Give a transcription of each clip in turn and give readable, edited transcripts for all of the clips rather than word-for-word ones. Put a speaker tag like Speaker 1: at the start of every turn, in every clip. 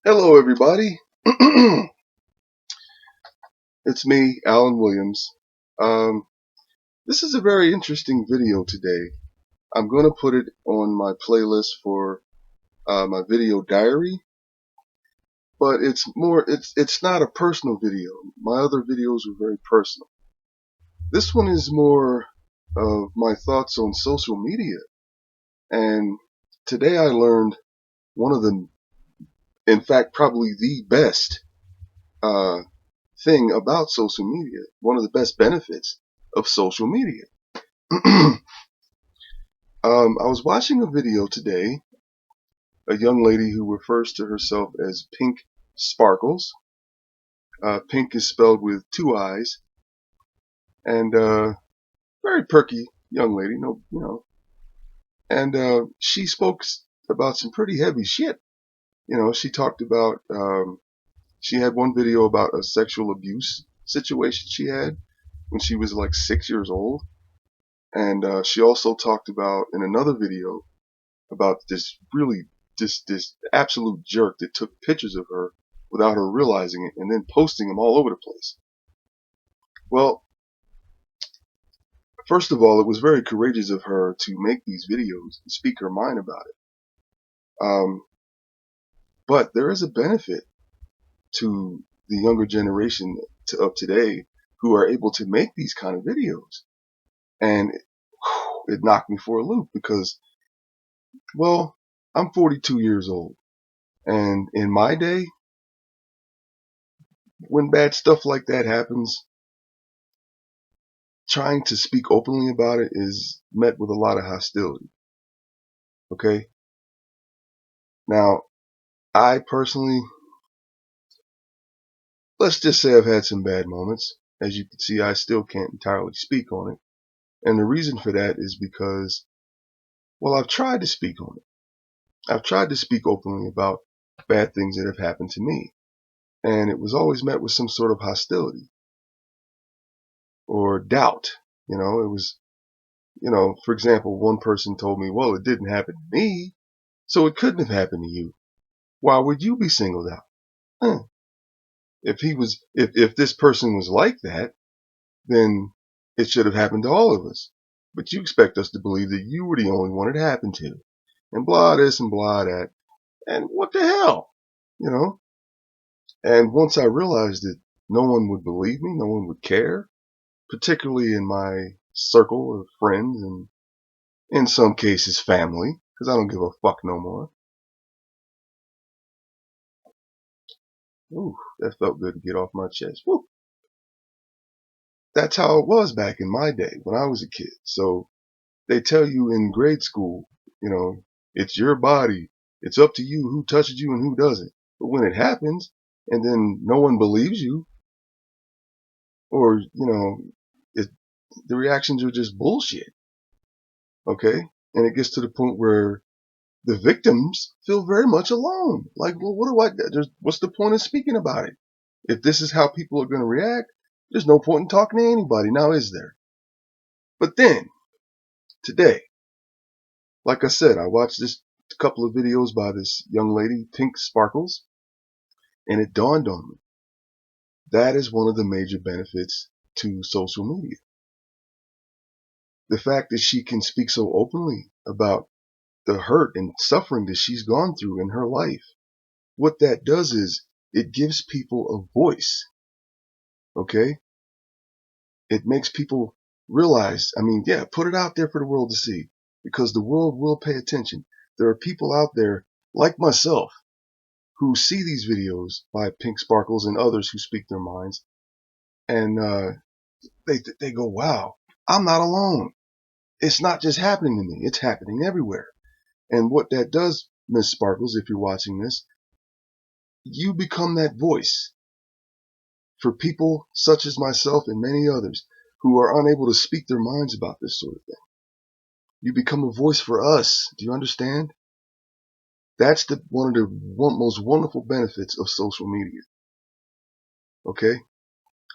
Speaker 1: Hello, everybody. It's me, Alan Williams. Um, this is a very interesting video today. I'm going to put it on my playlist for my video diary, but it's not a personal video. My other videos were very personal. This one is more of my thoughts on social media. And today I learned one of the, in fact, probably the best uh, thing about social media, one of the best benefits of social media. I was watching a video today, a young lady who refers to herself as PinkSparkles. Pink is spelled with two I's, and very perky young lady, and she spoke about some pretty heavy shit. She talked about, she had one video about a sexual abuse situation she had when she was like 6 years old. And she also talked about in another video about this absolute jerk that took pictures of her without her realizing it and then posting them all over the place. Well, first of all, it was very courageous of her to make these videos and speak her mind about it. But there is a benefit to the younger generation of today who are able to make these kind of videos. And it knocked me for a loop because, well, I'm 42 years old. And in my day, when bad stuff like that happens, trying to speak openly about it is met with a lot of hostility. Okay? Now, I personally, let's just say I've had some bad moments. As you can see, I still can't entirely speak on it. And the reason for that is because, well, I've tried to speak on it. I've tried to speak openly about bad things that have happened to me. And it was always met with some sort of hostility or doubt. It was, for example, one person told me, well, it didn't happen to me, so it couldn't have happened to you. Why would you be singled out? Huh. If this person was like that, then it should have happened to all of us. But you expect us to believe that you were the only one it happened to. And blah this and blah that. And what the hell? And once I realized that no one would believe me, no one would care, particularly in my circle of friends and in some cases family, because I don't give a fuck no more. Ooh, that felt good to get off my chest. Woo. That's how it was back in my day when I was a kid. So they tell you in grade school, it's your body. It's up to you who touches you and who doesn't. But when it happens and then no one believes you, or, it, the reactions are just bullshit. Okay? And it gets to the point where the victims feel very much alone. Like, well, what's the point of speaking about it? If this is how people are going to react, there's no point in talking to anybody now, is there? But then, today, like I said, I watched this couple of videos by this young lady, PinkSparkles, and it dawned on me. That is one of the major benefits to social media. The fact that she can speak so openly about the hurt and suffering that she's gone through in her life. What that does is it gives people a voice. Okay? It makes people realize, put it out there for the world to see, because the world will pay attention. There are people out there like myself who see these videos by PinkSparkles and others who speak their minds, and they go, wow, I'm not alone. It's not just happening to me. It's happening everywhere. And what that does, Miss Sparkles, if you're watching this, you become that voice for people such as myself and many others who are unable to speak their minds about this sort of thing. You become a voice for us. Do you understand? That's one of the most wonderful benefits of social media. Okay?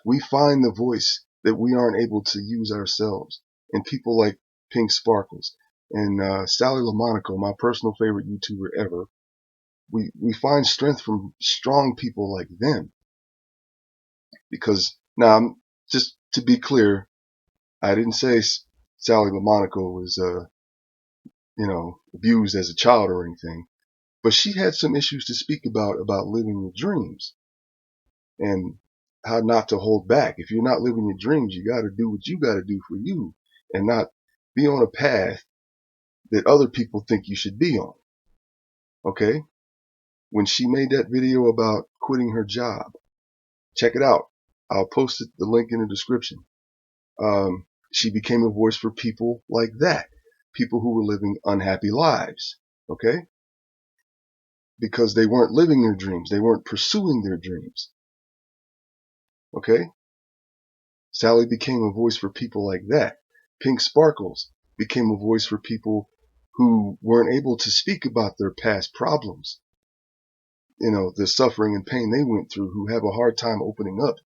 Speaker 1: We find the voice that we aren't able to use ourselves. And people like PinkSparkles and Sally LoMonaco, my personal favorite YouTuber ever, we find strength from strong people like them. Because now, just to be clear, I didn't say Sally LoMonaco was, abused as a child or anything, but she had some issues to speak about living your dreams and how not to hold back. If you're not living your dreams, you got to do what you got to do for you and not be on a path that other people think you should be on. Okay? When she made that video about quitting her job, check it out. I'll post the link in the description. She became a voice for people like that, people who were living unhappy lives, okay? Because they weren't living their dreams. They weren't pursuing their dreams, okay? Sally became a voice for people like that. PinkSparkles became a voice for people who weren't able to speak about their past problems, the suffering and pain they went through, who have a hard time opening up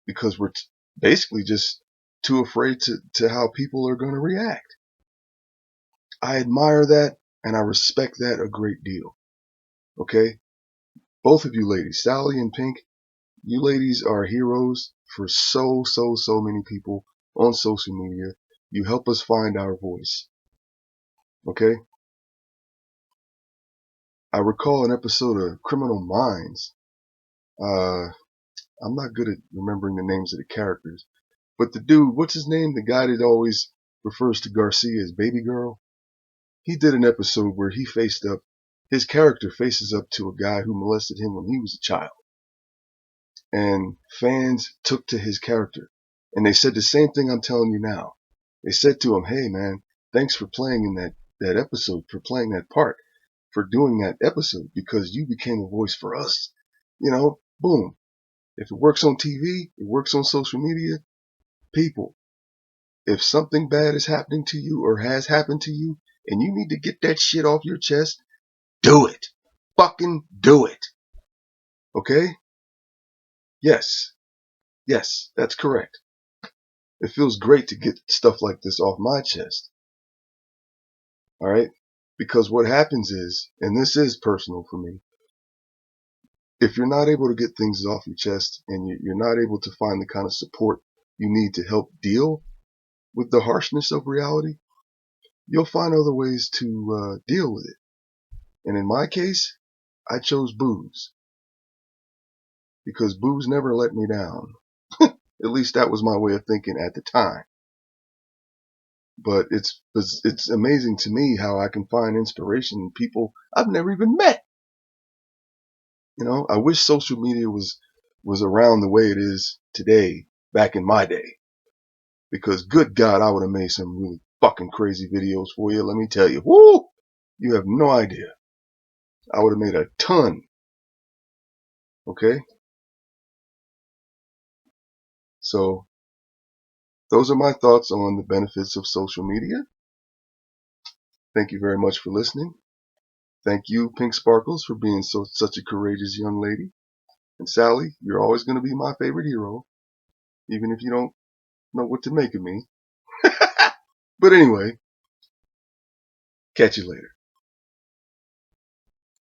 Speaker 1: because we're basically just too afraid to how people are going to react. I admire that and I respect that a great deal. Okay? Both of you ladies, Sally and Pink, you ladies are heroes for so many people on social media. You help us find our voice. Okay? I recall an episode of Criminal Minds. I'm not good at remembering the names of the characters, but the dude, what's his name? The guy that always refers to Garcia as baby girl. He did an episode where his character faces up to a guy who molested him when he was a child. And fans took to his character. And they said the same thing I'm telling you now. They said to him, hey man, thanks for playing in that episode, for playing that part, for doing that episode, because you became a voice for us. Boom. If it works on TV, it works on social media. People, if something bad is happening to you or has happened to you, and you need to get that shit off your chest, do it. Fucking do it. Okay? Yes. Yes, that's correct. It feels great to get stuff like this off my chest. All right? Because what happens is, and this is personal for me, if you're not able to get things off your chest and you're not able to find the kind of support you need to help deal with the harshness of reality, you'll find other ways to deal with it. And in my case, I chose booze. Because booze never let me down. At least that was my way of thinking at the time. But it's amazing to me how I can find inspiration in people I've never even met. I wish social media was around the way it is today, back in my day. Because good God, I would have made some really fucking crazy videos for you, let me tell you. Woo! You have no idea. I would have made a ton. Okay? So, those are my thoughts on the benefits of social media. Thank you very much for listening. Thank you, PinkSparkles, for being such a courageous young lady. And Sally, you're always going to be my favorite hero, even if you don't know what to make of me. But anyway, catch you later.